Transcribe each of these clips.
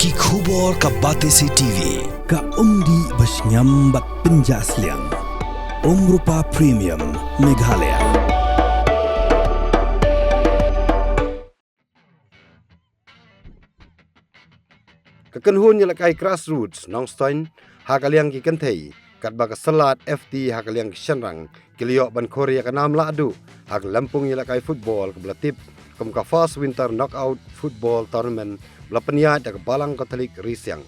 Ki khubor ka Batesi TV ka umdi basnyambak penjaslian Rupa Premium Meghalaya. Kekenhun yalakai grassroots Nongstoin hakaliang ki kenthei kat baka salat FT hakaliang ki shanrang kiliok ban Korea ka nam ladu hak lampung yalakai football ke belatip kem ka fast winter knockout football tournament belapeniat ka balang Katolik Risiang.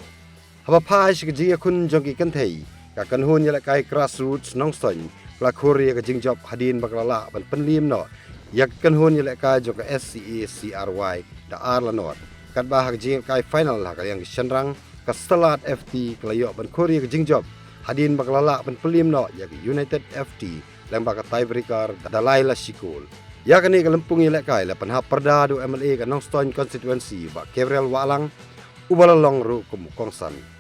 Haba pai shi ji kun jong ki kenthei ka kenhun yalakai grassroots Nongstoin la Korea ka jingjob hadin baklala ban penlim no yak kenhun yalakai jong ka SCA CRY da Arlanot kat bahag jing kai final hak yang shanrang ka salat FT kelayok ban Korea ke jingjob hadin baklala ban pelim no yak United FT lang baka tiebreaker dalai la sikul ya kani ka lempung ilek kai la panha perda do MLA ka Nongstoin constituency ba Gabriel Walang ubalalong ru kumukongsan.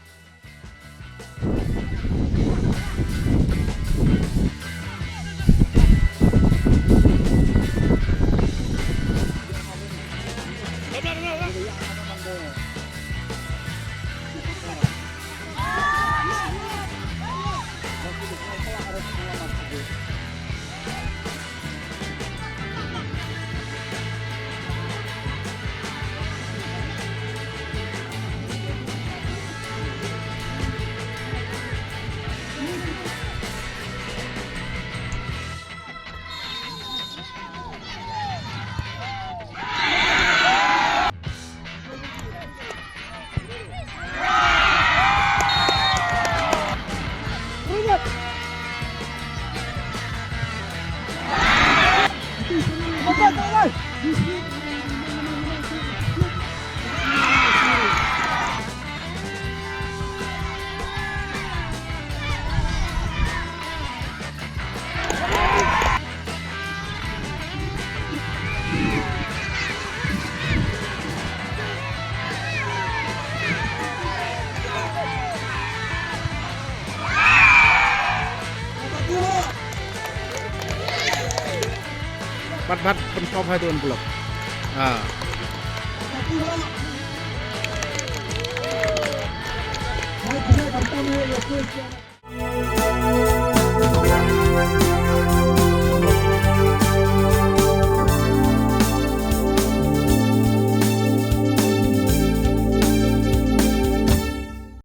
Bat penstop hai tuan bulak. Ah.